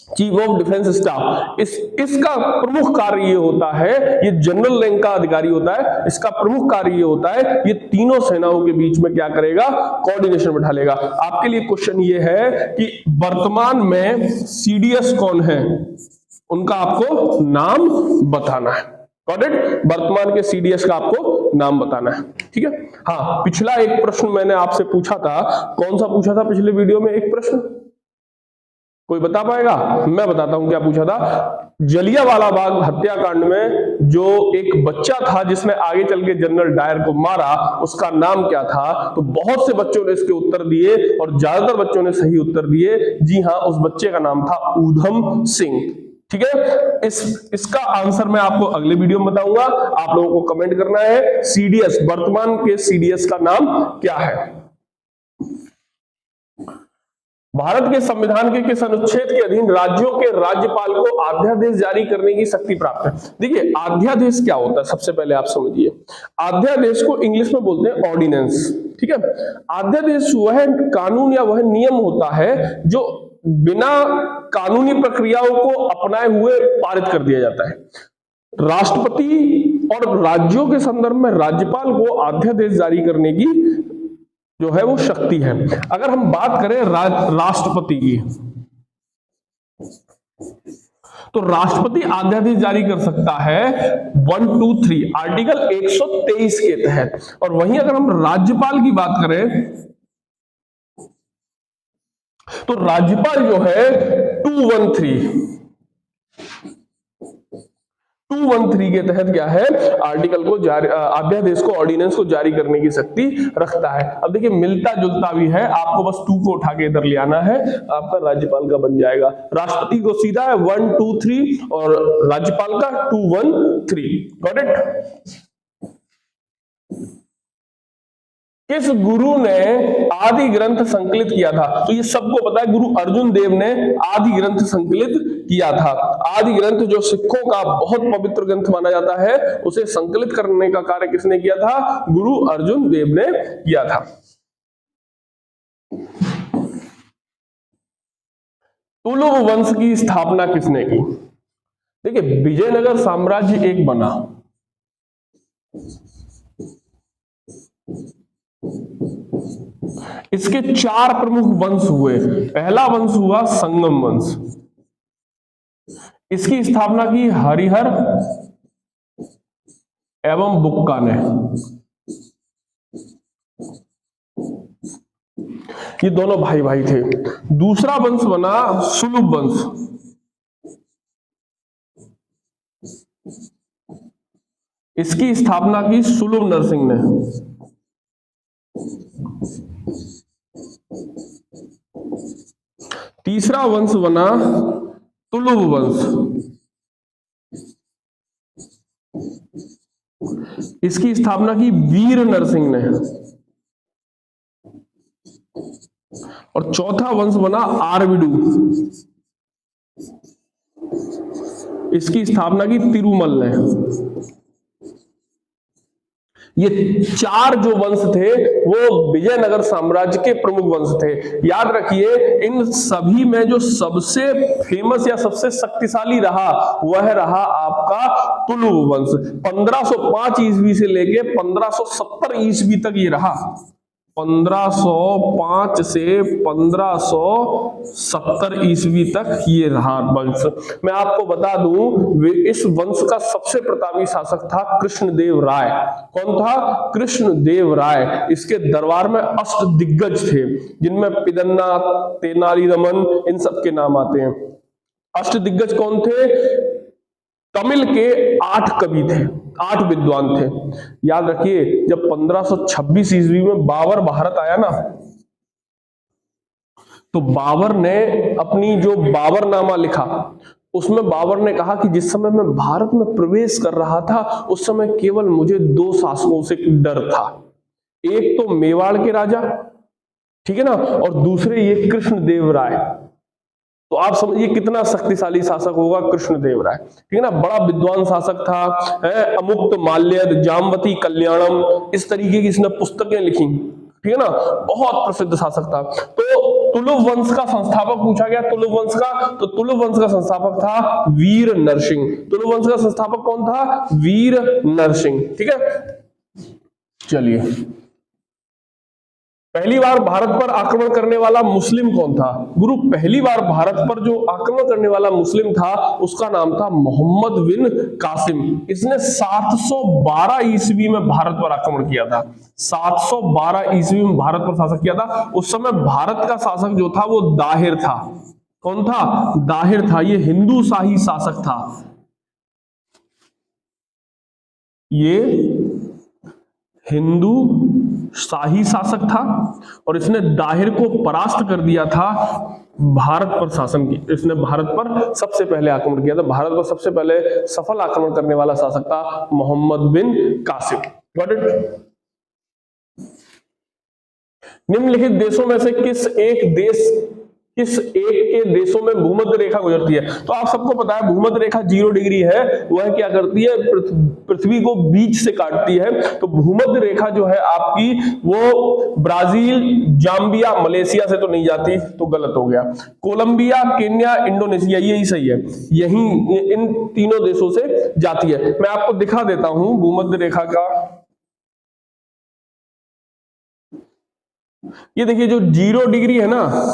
चीफ ऑफ डिफेंस स्टाफ। इसका प्रमुख कार्य ये होता है, ये जनरल रैंक का अधिकारी होता है, इसका प्रमुख कार्य ये होता है, ये तीनों सेनाओं के बीच में क्या करेगा? कोऑर्डिनेशन बिठा लेगा। आपके लिए क्वेश्चन ये है कि वर्तमान में सीडीएस कौन है, उनका आपको नाम बताना है। Got it? वर्तमान के सीडीएस का आपको नाम बताना है, ठीक है। हाँ, पिछला एक प्रश्न मैंने आपसे पूछा था, कौन सा पूछा था पिछले वीडियो में? एक प्रश्न कोई बता पाएगा? मैं बताता हूं क्या पूछा था। जलियांवाला बाग हत्याकांड में जो एक बच्चा था जिसने आगे चल के जनरल डायर को मारा, उसका नाम क्या था? तो बहुत से बच्चों ने इसके उत्तर दिए और ज्यादातर बच्चों ने सही उत्तर दिए। जी हाँ, उस बच्चे का नाम था ऊधम सिंह, ठीक है। इसका आंसर मैं आपको अगले वीडियो में बताऊंगा। आप लोगों को कमेंट करना है सीडीएस, वर्तमान के सीडीएस का नाम क्या है। भारत के संविधान के किस अनुच्छेद के अधीन राज्यों के राज्यपाल को अध्यादेश जारी करने की शक्ति प्राप्त है? देखिए, अध्यादेश क्या होता है सबसे पहले आप समझिए। अध्यादेश को इंग्लिश में बोलते हैं ऑर्डिनेंस, ठीक है। अध्यादेश वह कानून या वह नियम होता है जो बिना कानूनी प्रक्रियाओं को अपनाए हुए पारित कर दिया जाता है। राष्ट्रपति और राज्यों के संदर्भ में राज्यपाल को अध्यादेश जारी करने की जो है वो शक्ति है। अगर हम बात करें राष्ट्रपति की, तो राष्ट्रपति अध्यादेश जारी कर सकता है 1, 2, 3 आर्टिकल 123 के तहत। और वहीं अगर हम राज्यपाल की बात करें तो राज्यपाल जो है 213 के तहत क्या है? आर्टिकल को जारी, अध्यादेश को, ऑर्डिनेंस को जारी करने की शक्ति रखता है। अब देखिए, मिलता जुलता भी है, आपको बस 2 को उठा के इधर ले आना है, आपका राज्यपाल का बन जाएगा। राष्ट्रपति को सीधा है 1, 2, 3 और राज्यपाल का 2, 1, 3। Got it? किस गुरु ने आदि ग्रंथ संकलित किया था? तो ये सबको पता है, गुरु अर्जुन देव ने आदि ग्रंथ संकलित किया था। आदि ग्रंथ जो सिखों का बहुत पवित्र ग्रंथ माना जाता है, उसे संकलित करने का कार्य किसने किया था? गुरु अर्जुन देव ने किया था। तुलुव वंश की स्थापना किसने की? देखिए, विजयनगर साम्राज्य एक बना, इसके 4 प्रमुख वंश हुए। पहला वंश हुआ संगम वंश, इसकी स्थापना की हरिहर एवं बुक्का ने। ये दोनों भाई भाई थे। दूसरा वंश बना सुलभ वंश, इसकी स्थापना की सुलभ नरसिंह ने। तीसरा वंश बना तुलुव वंश, इसकी स्थापना की वीर नरसिंह ने। और चौथा वंश बना आरविडू, इसकी स्थापना की तिरुमल ने। ये चार जो वंश थे वो विजयनगर साम्राज्य के प्रमुख वंश थे। याद रखिए, इन सभी में जो सबसे फेमस या सबसे शक्तिशाली रहा वह रहा आपका तुलुव वंश। 1505 ईस्वी से लेके 1570 ईस्वी तक ये रहा। 1505 से 1570 ईस्वी तक ये रहा वंश। मैं आपको बता दूं, इस वंश का सबसे प्रतापी शासक था कृष्णदेव राय। कौन था? कृष्णदेव राय। इसके दरबार में अष्टदिग्गज थे, जिनमें पिदन्ना, तेनाली रमन, इन सब के नाम आते हैं। अष्टदिग्गज कौन थे? तमिल के 8 कवि थे, 8 विद्वान थे। याद रखिए, जब 1526 ईस्वी में बाबर भारत आया ना, तो बाबर ने अपनी जो बाबरनामा लिखा, उसमें बाबर ने कहा कि जिस समय मैं भारत में प्रवेश कर रहा था उस समय केवल मुझे 2 शासकों से डर था। एक तो मेवाड़ के राजा, ठीक है ना, और दूसरे ये कृष्णदेव राय। तो आप समझिए कितना शक्तिशाली शासक होगा कृष्णदेव राय, ठीक है ना। बड़ा विद्वान शासक था। अमुक्त माल्यद, जामवती कल्याणम, इस तरीके की इसने पुस्तकें लिखी, ठीक है ना। बहुत प्रसिद्ध शासक था। तो तुलुव वंश का संस्थापक पूछा गया, तुलुव वंश का, तो तुलुव वंश का संस्थापक था वीर नरसिंह। तुलुव वंश का संस्थापक कौन था? वीर नरसिंह, ठीक है। चलिए, पहली बार भारत पर आक्रमण करने वाला मुस्लिम कौन था? गुरु, पहली बार भारत पर जो आक्रमण करने वाला मुस्लिम था उसका नाम था मोहम्मद बिन कासिम। इसने 712 ईस्वी में भारत पर आक्रमण किया था। 712 ईस्वी में भारत पर शासन किया था। उस समय भारत का शासक जो था वो दाहिर था। कौन था? दाहिर था। ये हिंदू शाही शासक था। ये हिंदू शाही शासक था और इसने दाहिर को परास्त कर दिया था। भारत पर शासन की इसने भारत पर सबसे पहले आक्रमण किया था। भारत पर सबसे पहले सफल आक्रमण करने वाला शासक था मोहम्मद बिन कासिम। Got it? निम्नलिखित देशों में से किस एक के देशों में भूमध्य रेखा गुजरती है? तो आप सबको पता है भूमध्य रेखा 0 डिग्री है। वह क्या करती है? पृथ्वी को बीच से काटती है। तो भूमध्य रेखा जो है आपकी वो ब्राजील, जाम्बिया, मलेशिया से तो नहीं जाती, तो गलत हो गया। कोलंबिया, केन्या, इंडोनेशिया, यही सही है। यही इन तीनों देशों से जाती है। मैं आपको दिखा देता हूं भूमध्य रेखा का। ये देखिए, जो 0 डिग्री है ना,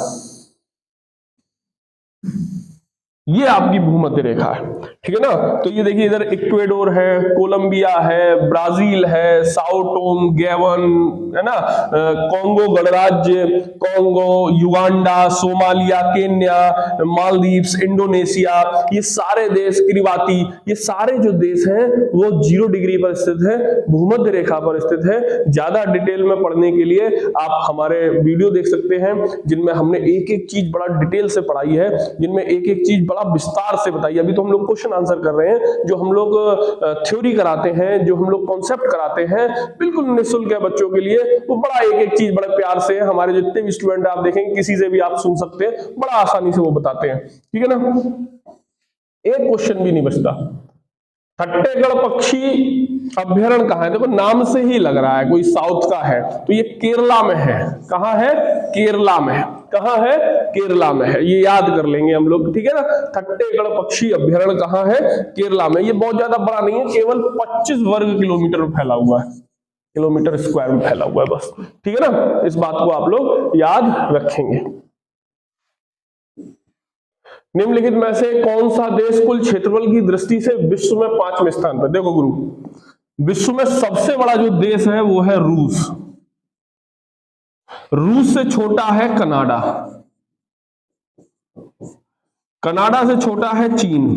ये आपकी भूमध्य रेखा है, ठीक है ना। तो ये देखिए, इधर इक्वेडोर है, कोलंबिया है, ब्राजील है, साओ टोम, गैबन, है ना, कॉन्गो गणराज्य, Congo, Uganda, Somalia, Kenya, Maldives, Indonesia, ये सारे देश, किरिबाती, ये सारे जो देश हैं वो 0 डिग्री पर स्थित है, भूमध्य रेखा पर स्थित है। ज्यादा डिटेल में पढ़ने के लिए आप हमारे वीडियो देख सकते हैं, जिनमें हमने एक एक चीज बड़ा डिटेल से पढ़ाई है, जिनमें एक एक चीज बड़ा विस्तार से बताइए। अभी तो हम लोग क्वेश्चन आंसर कर रहे हैं, जो हम लोग थ्योरी कराते हैं, जो हम लोग कॉन्सेप्ट कराते हैं, बिल्कुल निःशुल्क है बच्चों के लिए। वो बड़ा एक एक चीज बड़े प्यार से हमारे जितने भी स्टूडेंट आप देखेंगे, किसी से भी आप सुन सकते हैं, बड़ा आसानी से वो बताते हैं, ठीक है ना। एक क्वेश्चन भी नहीं बचता। ठट्टेगढ़ पक्षी अभ्यारण्य कहाँ है? देखो नाम से ही लग रहा है कोई साउथ का है, तो ये केरला में है। कहाँ है? केरला में है। कहाँ है? केरला में है। ये याद कर लेंगे हम लोग, ठीक है ना। ठट्टेगढ़ पक्षी अभ्यारण्य कहाँ है? केरला में। ये बहुत ज्यादा बड़ा नहीं है, केवल 25 वर्ग किलोमीटर में फैला हुआ है, किलोमीटर स्क्वायर में फैला हुआ है बस, ठीक है ना। इस बात को आप लोग याद रखेंगे। निम्नलिखित में से कौन सा देश कुल क्षेत्रफल की दृष्टि से विश्व में 5वें स्थान पर? देखो गुरु, विश्व में सबसे बड़ा जो देश है वो है रूस। रूस से छोटा है कनाडा, कनाडा से छोटा है चीन,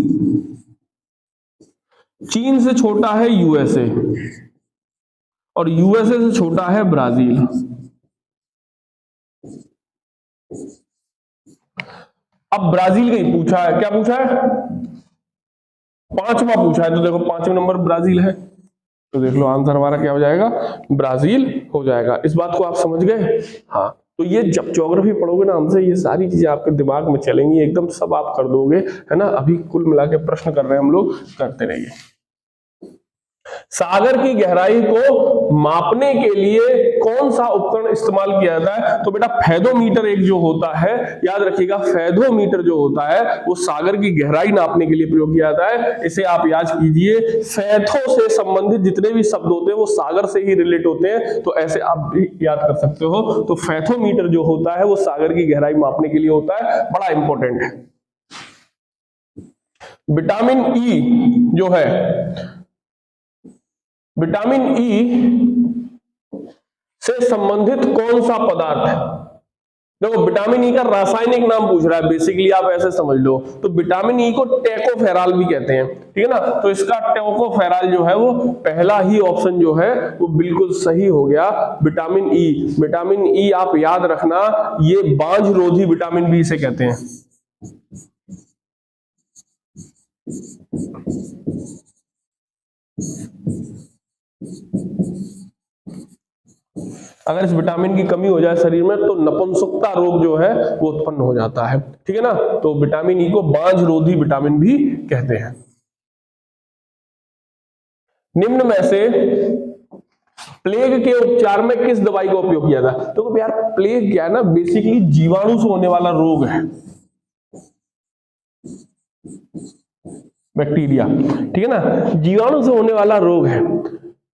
चीन से छोटा है यूएसए, और यूएसए से छोटा है ब्राजील। अब ब्राजील का ही पूछा है, क्या पूछा है? 5वां पूछा है, तो देखो 5वें नंबर ब्राजील है, तो देख लो आंसर हमारा क्या हो जाएगा? ब्राजील हो जाएगा। इस बात को आप समझ गए? हाँ, तो ये जब ज्योग्राफी पढ़ोगे ना हमसे, ये सारी चीजें आपके दिमाग में चलेंगी, एकदम सब आप कर दोगे, है ना। अभी कुल मिला के प्रश्न कर रहे हैं हम लोग, करते रहिए। सागर की गहराई को मापने के लिए कौन सा उपकरण इस्तेमाल किया जाता है? तो बेटा फेदोमीटर एक जो होता है, याद रखिएगा, फेदोमीटर जो होता है वो सागर की गहराई नापने के लिए प्रयोग किया जाता है। इसे आप याद कीजिए, फेथो से संबंधित जितने भी शब्द होते हैं वो सागर से ही रिलेट होते हैं, तो ऐसे आप भी याद कर सकते हो। तो फेथोमीटर जो होता है वो सागर की गहराई मापने के लिए होता है, बड़ा इंपॉर्टेंट है। विटामिन ई जो है, विटामिन ई से संबंधित कौन सा पदार्थ है? देखो विटामिन ई का रासायनिक नाम पूछ रहा है, बेसिकली आप ऐसे समझ लो। तो विटामिन ई को टेकोफेराल भी कहते हैं, ठीक है ना। तो इसका टेकोफेराल जो है वो पहला ही ऑप्शन जो है वो बिल्कुल सही हो गया, विटामिन ई। विटामिन ई आप याद रखना, ये बांझ रोधी विटामिन बी से कहते हैं। अगर इस विटामिन की कमी हो जाए शरीर में तो नपुंसकता रोग जो है वो उत्पन्न हो जाता है, ठीक है ना। तो विटामिन ई को बांझ रोधी विटामिन भी कहते हैं। निम्न में से प्लेग के उपचार में किस दवाई का उपयोग किया जाता है? तो यार प्लेग क्या है ना, बेसिकली जीवाणु से होने वाला रोग है, बैक्टीरिया, ठीक है ना, जीवाणु से होने वाला रोग है।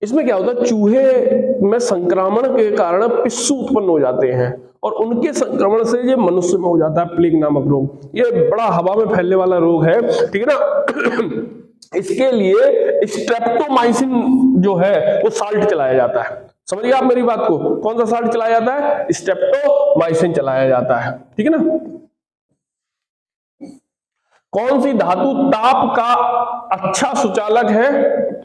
इसमें क्या होता है, चूहे में संक्रमण के कारण पिस्सू उत्पन्न हो जाते हैं और उनके संक्रमण से ये मनुष्य में हो जाता है प्लेग नामक रोग। ये बड़ा हवा में फैलने वाला रोग है, ठीक है ना। इसके लिए स्ट्रेप्टोमाइसिन जो है वो साल्ट चलाया जाता है। समझिए आप मेरी बात को, कौन सा साल्ट चलाया जाता है? स्ट्रेप्टोमाइसिन चलाया जाता है, ठीक है ना। कौन सी धातु ताप का अच्छा सुचालक है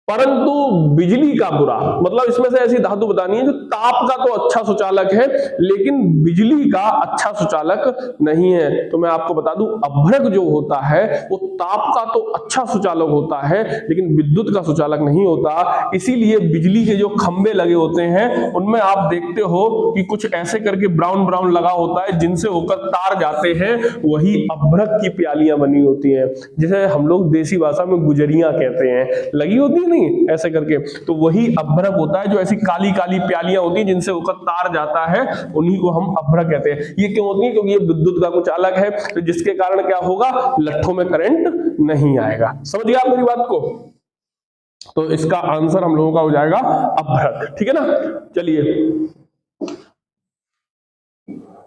परंतु बिजली का बुरा? मतलब इसमें से ऐसी धातु बतानी है जो ताप का तो अच्छा सुचालक है लेकिन बिजली का अच्छा सुचालक नहीं है। तो मैं आपको बता दूं, अभ्रक जो होता है वो ताप का तो अच्छा सुचालक होता है लेकिन विद्युत का सुचालक नहीं होता। इसीलिए बिजली के जो खंभे लगे होते हैं उनमें आप देखते हो कि कुछ ऐसे करके ब्राउन ब्राउन लगा होता है जिनसे होकर तार जाते हैं, वही अभ्रक की प्यालियां बनी होती हैं, जिसे हम लोग देसी भाषा में गुजरियां कहते हैं, लगी होती है ऐसे करके। तो वही अभ्रक होता है, जो ऐसी काली काली प्यालियां होती हैं जिनसे होकर तार जाता है, उन्हीं को हम अभ्रक कहते हैं। ये क्यों होती है? क्योंकि ये विद्युत का कुछ अलग है, तो जिसके कारण क्या होगा, लट्ठों में करंट नहीं आएगा। समझिए आप मेरी बात को। तो इसका आंसर हम लोगों का हो जाएगा अभ्रक, ठीक है ना। चलिए,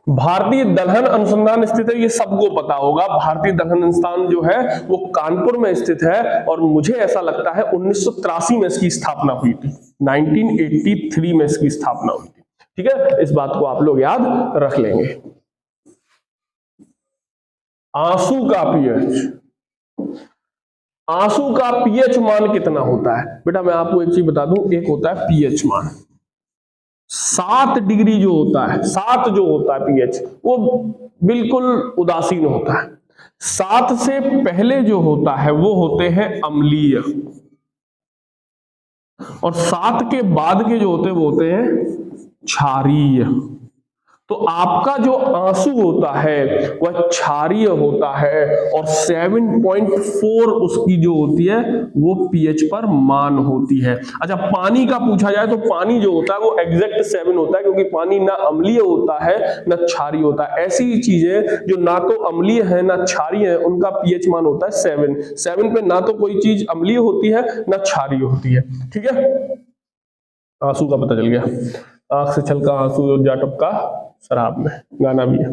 भारतीय दलहन अनुसंधान स्थित है, ये सबको पता होगा। भारतीय दलहन अनुसंधान जो है वो कानपुर में स्थित है और मुझे ऐसा लगता है 1983 में इसकी स्थापना हुई थी, 1983 में इसकी स्थापना हुई थी, ठीक है। इस बात को आप लोग याद रख लेंगे। आंसू का पीएच, आंसू का पीएच मान कितना होता है? बेटा मैं आपको एक चीज बता दूं, एक होता है पीएच मान 7 डिग्री जो होता है, 7 जो होता है पीएच, वो बिल्कुल उदासीन होता है। 7 से पहले जो होता है वो होते हैं अम्लीय, और 7 के बाद के जो होते हैं वो होते हैं क्षारीय। तो आपका जो आंसू होता है वह क्षारीय होता है और 7.4 उसकी जो होती है वो पीएच पर मान होती है। अच्छा, पानी का पूछा जाए तो पानी जो होता है वो एग्जैक्ट 7 होता है, क्योंकि पानी ना अम्लीय होता है ना क्षारीय होता है। ऐसी चीजें जो ना तो अम्लीय है ना क्षारीय है, उनका पीएच मान होता है 7। 7 पे ना तो कोई चीज अम्लीय होती है ना क्षारीय होती है, ठीक है। आंसू का पता चल गया। आंख से छलका आंसू जा टपका शराब में, गाना भी है।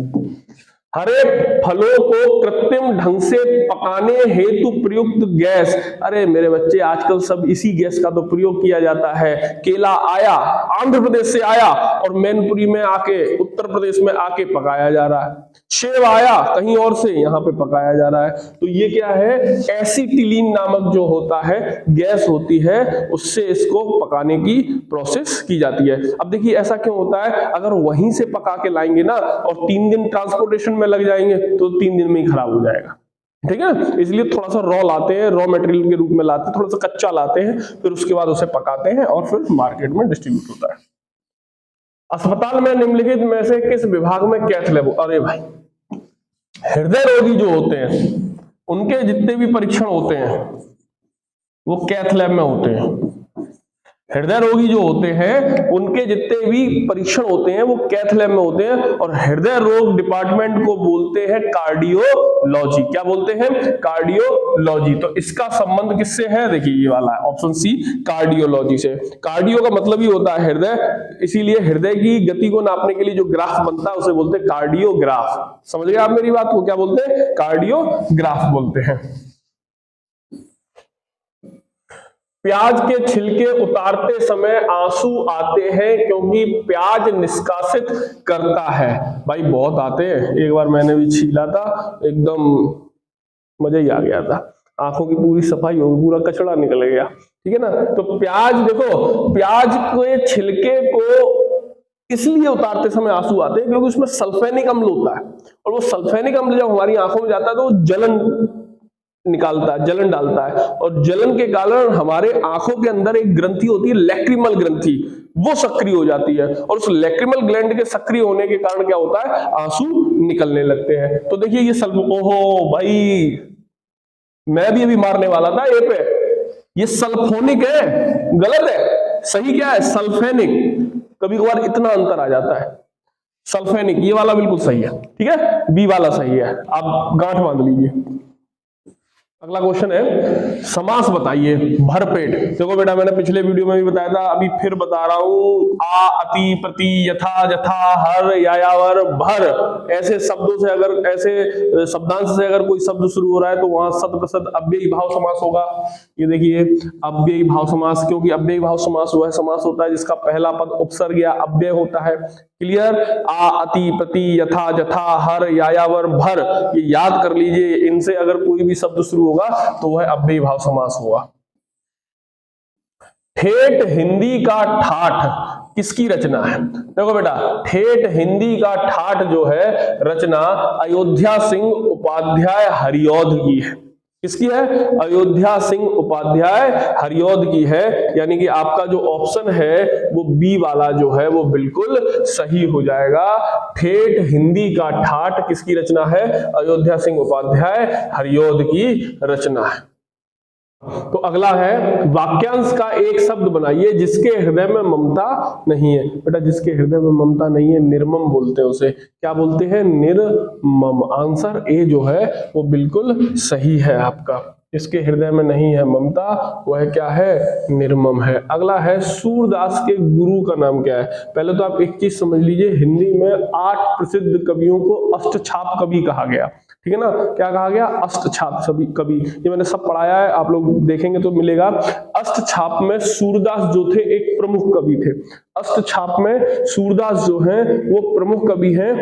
हरे फलों को कृत्रिम ढंग से पकाने हेतु प्रयुक्त गैस, अरे मेरे बच्चे आजकल सब इसी गैस का तो प्रयोग किया जाता है। केला आया, आंध्र प्रदेश से आया और मैनपुरी में आके, उत्तर प्रदेश में आके पकाया जा रहा है। सेब आया कहीं और से, यहाँ पे पकाया जा रहा है। तो ये क्या है, एसिटिलीन नामक जो होता है गैस होती है, उससे इसको पकाने की प्रोसेस की जाती है। अब देखिए ऐसा क्यों होता है, अगर वहीं से पका के लाएंगे ना और 3 दिन ट्रांसपोर्टेशन में लग जाएंगे तो 3 दिन में ही खराब हो जाएगा, ठीक है। इसलिए थोड़ा सा रॉ लाते हैं, रॉ मटेरियल के रूप में लाते हैं, थोड़ा सा कच्चा लाते हैं, फिर उसके बाद उसे पकाते हैं और फिर मार्केट में डिस्ट्रीब्यूट होता है। अस्पताल में निम्नलिखित में से किस विभाग में कैथ लैब? अरे भाई, हृदय रोगी जो होते हैं उनके जितने भी परीक्षण होते हैं वो कैथ लैब में होते हैं। हृदय रोगी जो होते हैं उनके जितने भी परीक्षण होते हैं वो कैथ लैब में होते हैं, और हृदय रोग डिपार्टमेंट को बोलते हैं कार्डियोलॉजी। क्या बोलते हैं? कार्डियोलॉजी। तो इसका संबंध किससे है? देखिए ये वाला है ऑप्शन सी, कार्डियोलॉजी से। कार्डियो का मतलब ही होता है हृदय, इसीलिए हृदय की गति को नापने के लिए जो ग्राफ बनता है उसे बोलते हैं कार्डियोग्राफ। समझ गए आप मेरी बात को? क्या बोलते हैं? कार्डियोग्राफ बोलते हैं। प्याज के छिलके उतारते समय आंसू आते हैं क्योंकि प्याज निष्कासित करता है। भाई बहुत आते हैं, एक बार मैंने भी छीला था, एकदम मजा ही आ गया था, आंखों की पूरी सफाई हो गई, पूरा कचड़ा निकल गया। ठीक है ना? तो प्याज देखो, प्याज के छिलके को इसलिए उतारते समय आंसू आते हैं क्योंकि उसमें सल्फेनिक अम्ल होता है, और वो सल्फेनिक अम्ल जब हमारी आंखों में जाता है तो वो जलन निकालता है, जलन डालता है, और जलन के कारण हमारे आंखों के अंदर एक ग्रंथि होती है लैक्रिमल ग्रंथि, वो सक्रिय हो जाती है, और उस लैक्रिमल ग्लैंड के सक्रिय होने के कारण क्या होता है? आंसू निकलने लगते हैं। तो देखिए ये ओहो भाई, मैं भी अभी मारने वाला था ये पे, ये सल्फोनिक है, गलत है, सही क्या है? सल्फेनिक। कभी कभार इतना अंतर आ जाता है। सल्फेनिक ये वाला बिल्कुल सही है, ठीक है, बी वाला सही है, आप गांठ बांध लीजिए। अगला क्वेश्चन है, समास बताइए भरपेट। देखो बेटा, मैंने पिछले वीडियो में भी बताया था, अभी फिर बता रहा हूं, आ, अति, प्रति, यथा, जथा, हर, यायावर, भर, ऐसे शब्दों से अगर, ऐसे शब्दांश से अगर कोई शब्द शुरू हो रहा है तो वहां शत प्रतिशत अव्ययी भाव समास होगा। ये देखिए अव्ययी भाव समास, क्योंकि अव्ययी भाव समास वह समास होता है जिसका पहला पद उपसर्ग या अव्यय होता है। क्लियर? आ, अति, प्रति, यथा, जथा, हर, यायावर, भर, ये याद कर लीजिए, इनसे अगर कोई भी शब्द शुरू होगा तो वह अव्ययी भाव समास होगा। ठेठ हिंदी का ठाठ किसकी रचना है? देखो बेटा, ठेठ हिंदी का ठाठ जो है रचना अयोध्या सिंह उपाध्याय हरिऔध की है। किसकी है? अयोध्या सिंह उपाध्याय हरिऔध की है, यानी कि आपका जो ऑप्शन है वो बी वाला जो है वो बिल्कुल सही हो जाएगा। ठेठ हिंदी का ठाठ किसकी रचना है? अयोध्या सिंह उपाध्याय हरिऔध की रचना है। तो अगला है, वाक्यांश का एक शब्द बनाइए जिसके हृदय में ममता नहीं है। बेटा जिसके हृदय में ममता नहीं है निर्मम बोलते हैं उसे। क्या बोलते हैं? निर्मम। आंसर ए जो है वो बिल्कुल सही है आपका। इसके हृदय में नहीं है ममता, वह क्या है? निर्मम है। अगला है, सूरदास के गुरु का नाम क्या है? पहले तो आप एक चीज समझ लीजिए, हिंदी में 8 प्रसिद्ध कवियों को अष्टछाप कवि कहा गया। ठीक है ना? क्या कहा गया? अष्टछाप कवि। ये मैंने सब पढ़ाया है, आप लोग देखेंगे तो मिलेगा। अष्टछाप में सूरदास जो थे एक प्रमुख कवि थे। अष्टछाप में सूरदास जो हैं वो प्रमुख कवि हैं,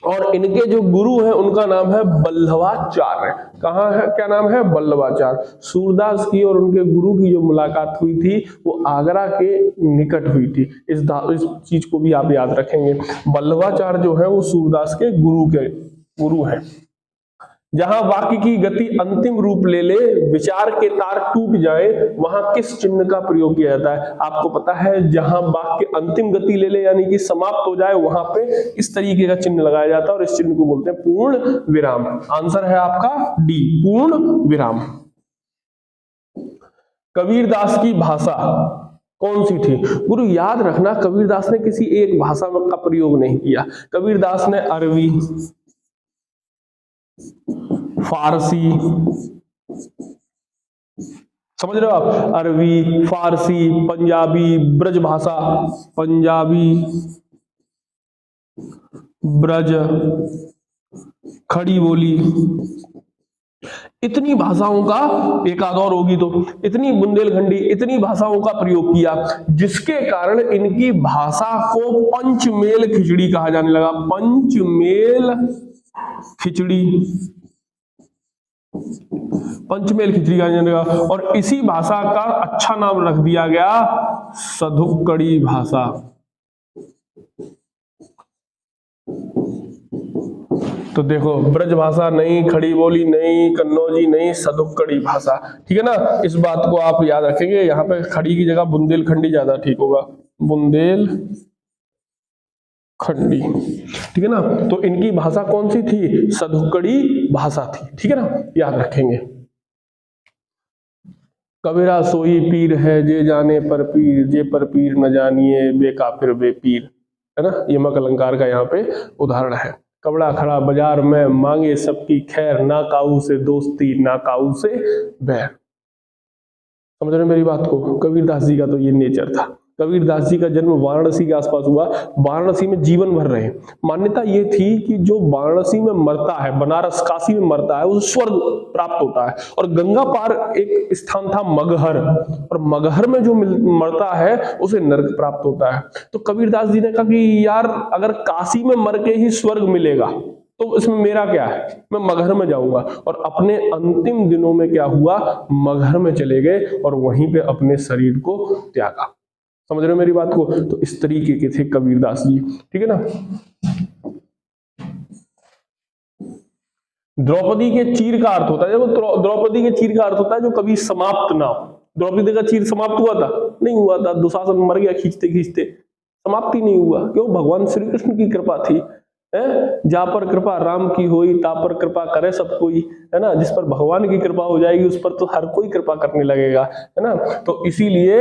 और इनके जो गुरु हैं उनका नाम है बल्लभाचार्य। कहाँ है? क्या नाम है? बल्लभाचार्य। सूरदास की और उनके गुरु की जो मुलाकात हुई थी वो आगरा के निकट हुई थी। इस चीज को भी आप याद रखेंगे। बल्लभाचार्य जो है वो सूरदास के गुरु हैं। जहां वाक्य की गति अंतिम रूप ले ले, विचार के तार टूट जाए, वहां किस चिन्ह का प्रयोग किया जाता है? आपको पता है, जहां वाक्य अंतिम गति ले ले यानी कि समाप्त हो जाए, वहां पे इस तरीके का चिन्ह लगाया जाता है और इस चिन्ह को बोलते हैं पूर्ण विराम। आंसर है आपका डी, पूर्ण विराम। कबीरदास की भाषा कौन सी थी? गुरु याद रखना, कबीरदास ने किसी एक भाषा का प्रयोग नहीं किया। कबीरदास ने अरबी, फारसी, समझ रहे हो आप? अरबी, फारसी, पंजाबी, ब्रज भाषा, पंजाबी, ब्रज, खड़ी बोली, इतनी भाषाओं का, एक आध और होगी तो, इतनी बुंदेलखंडी, इतनी भाषाओं का प्रयोग किया, जिसके कारण इनकी भाषा को पंचमेल खिचड़ी कहा जाने लगा। पंचमेल खिचड़ी, पंचमेल खिचड़ी कहा जाने लगा, और इसी भाषा का अच्छा नाम रख दिया गया सधुक्कड़ी भाषा। तो देखो, ब्रज भाषा नहीं, खड़ी बोली नहीं, कन्नौजी नहीं, सधुक्कड़ी भाषा। ठीक है ना? इस बात को आप याद रखेंगे। यहाँ पे खड़ी की जगह बुंदेलखंडी ज्यादा ठीक होगा, बुंदेलखंडी। ठीक है ना? तो इनकी भाषा कौन सी थी? सधुक्कड़ी भाषा थी। ठीक है ना? याद रखेंगे। कबीरा सोई पीर है जे जाने पर पीर, जे पर पीर न जानिए बे काफिर बे पीर, है ना। यमक अलंकार का यहाँ पे उदाहरण है। कबड़ा खड़ा बाजार में मांगे सबकी खैर, ना काऊ से दोस्ती ना काऊ से बैर। समझ रहे मेरी बात को। कबीरदास जी का तो ये नेचर था। कबीरदास जी का जन्म वाराणसी के आसपास हुआ। वाराणसी में जीवन भर रहे। मान्यता ये थी कि जो वाराणसी में मरता है, बनारस काशी में मरता है, उसे स्वर्ग प्राप्त होता है। और गंगा पार एक स्थान था मगहर, और मगहर में जो मरता है उसे नरक प्राप्त होता है। तो कबीरदास जी ने कहा कि यार अगर काशी में मर के ही स्वर्ग मिलेगा तो इसमें मेरा क्या है, मैं मगहर में जाऊंगा। और अपने अंतिम दिनों में क्या हुआ, मगहर में चले गए और वहीं पे अपने शरीर को त्यागा। समझ रहे हो मेरी बात को। तो इस तरीके के थे कबीरदास जी, ठीक है ना। द्रौपदी के चीर का अर्थ होता है, देखो द्रौपदी के चीर का अर्थ होता है जो कभी समाप्त ना हो। द्रौपदी का चीर समाप्त हुआ था? नहीं हुआ था। दुशासन मर गया खींचते खींचते, समाप्ति नहीं हुआ। क्यों? भगवान श्री कृष्ण की कृपा थी। जा पर कृपा राम की होई, ता पर कृपा करे सब कोई, है ना। जिस पर भगवान की कृपा हो जाएगी उस पर तो हर कोई कृपा करने लगेगा, है ना। तो इसीलिए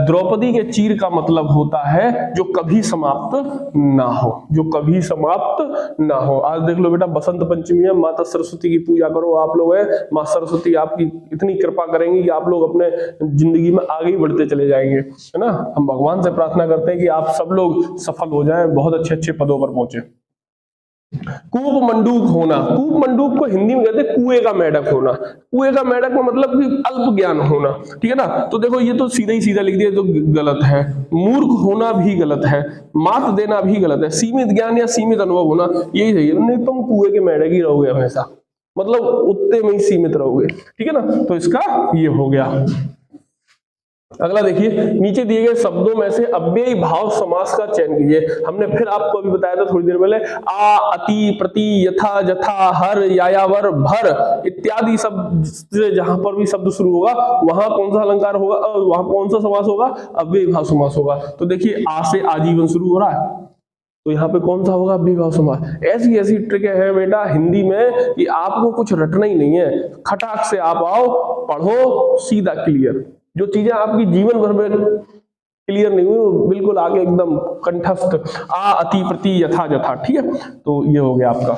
द्रौपदी के चीर का मतलब होता है जो कभी समाप्त ना हो, जो कभी समाप्त ना हो। आज देख लो बेटा, बसंत पंचमी है, माता सरस्वती की पूजा करो आप लोग, है। माँ सरस्वती आपकी इतनी कृपा करेंगी कि आप लोग अपने जिंदगी में आगे ही बढ़ते चले जाएंगे, है ना। हम भगवान से प्रार्थना करते हैं कि आप सब लोग सफल हो जाएं, बहुत अच्छे अच्छे पदों पर पहुंचे। कूप मंडूक होना, कूप मंडूक को हिंदी में कहते हैं कुएं का मेढक होना। कुएं का मेढक में मतलब कि अल्प ज्ञान होना, ठीक है ना। तो देखो ये तो सीधा ही सीधा लिख दिया, तो गलत है। मूर्ख होना भी गलत है, मात देना भी गलत है। सीमित ज्ञान या सीमित अनुभव होना यही सही है। नहीं तुम कुएं के मेढक ही रहोगे हमेशा, मतलब उतने में ही सीमित रहोगे, ठीक है ना। तो इसका ये हो गया। अगला देखिए, नीचे दिए गए शब्दों में से अव्ययी भाव समास का चयन कीजिए। हमने फिर आपको अभी बताया था थोड़ी देर पहले, आ, अति, प्रति, यथा, जथा, हर, यायावर, भर इत्यादि शब्द से जहां पर भी शब्द शुरू होगा वहां कौन सा अलंकार होगा, वहां कौन सा समास होगा, अव्ययी भाव समास होगा। तो देखिए, आ से आजीवन शुरू हो रहा है, तो यहाँ पे कौन सा होगा, अव्ययी भाव समास। ऐसी ऐसी ट्रिक है बेटा हिंदी में कि आपको कुछ रटना ही नहीं है, खटाक से आप आओ, पढ़ो, सीधा क्लियर। जो चीजें आपकी जीवन भर में क्लियर नहीं हुई बिल्कुल आगे एकदम कंठस्थ। आ, अति, प्रति, यथा, जथा, ठीक है। तो ये हो गया आपका।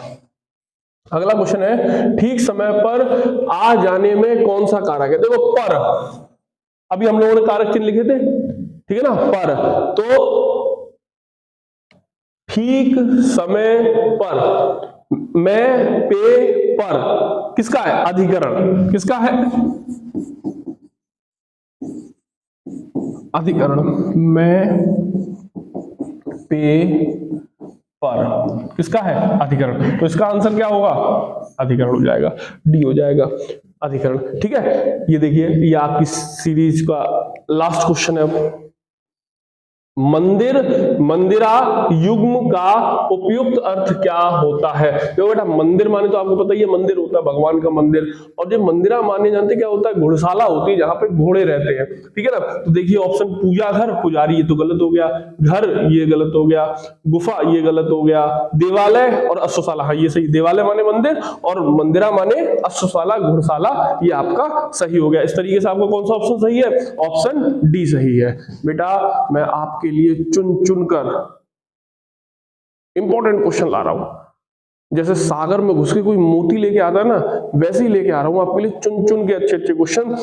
अगला क्वेश्चन है, ठीक समय पर आ जाने में कौन सा कारक है। देखो पर, अभी हम लोगों ने कारक चिन्ह लिखे थे, ठीक है ना। पर तो ठीक समय पर, मैं, पे, पर किसका है, अधिकरण किसका है, अधिकरण। मैं, पे, पर किसका है, अधिकरण। तो इसका आंसर क्या होगा, अधिकरण हो जाएगा, डी हो जाएगा, अधिकरण, ठीक है। ये देखिए, ये आपकी सीरीज का लास्ट क्वेश्चन है। मंदिर, मंदिरा युग्म का उपयुक्त अर्थ क्या होता है। तो बेटा मंदिर माने तो आपको पता ही है, मंदिर होता है भगवान का मंदिर। और जो मंदिरा माने जानते क्या होता है, घुड़शाला होती है जहां पे घोड़े रहते हैं, ठीक है ना। तो देखिए ऑप्शन पूजा घर, पुजारी, ये तो गलत हो गया। घर, ये गलत हो गया। गुफा, ये गलत हो गया। देवालय और अश्वशाला, हाँ ये सही। देवालय माने मंदिर और मंदिरा माने अश्वशाला, घुड़शाला, ये आपका सही हो गया। इस तरीके से आपका कौन सा ऑप्शन सही है, ऑप्शन डी सही है। बेटा मैं आपके लिए चुन चुनकर इंपॉर्टेंट क्वेश्चन ला रहा हूं। जैसे सागर में घुस के कोई मोती लेके आता है ना, वैसे ही लेके आ रहा हूं आपके लिए चुन चुन के अच्छे अच्छे क्वेश्चन।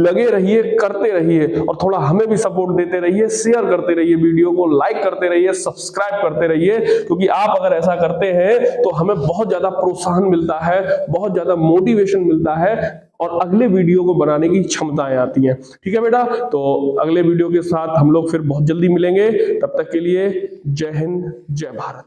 लगे रहिए, करते रहिए और थोड़ा हमें भी सपोर्ट देते रहिए, शेयर करते रहिए, वीडियो को लाइक करते रहिए, सब्सक्राइब करते रहिए। क्योंकि आप अगर ऐसा करते हैं तो हमें बहुत ज्यादा प्रोत्साहन मिलता है, बहुत ज्यादा मोटिवेशन मिलता है और अगले वीडियो को बनाने की क्षमताएं आती हैं, ठीक है बेटा। तो अगले वीडियो के साथ हम लोग फिर बहुत जल्दी मिलेंगे। तब तक के लिए जय हिंद, जय भारत।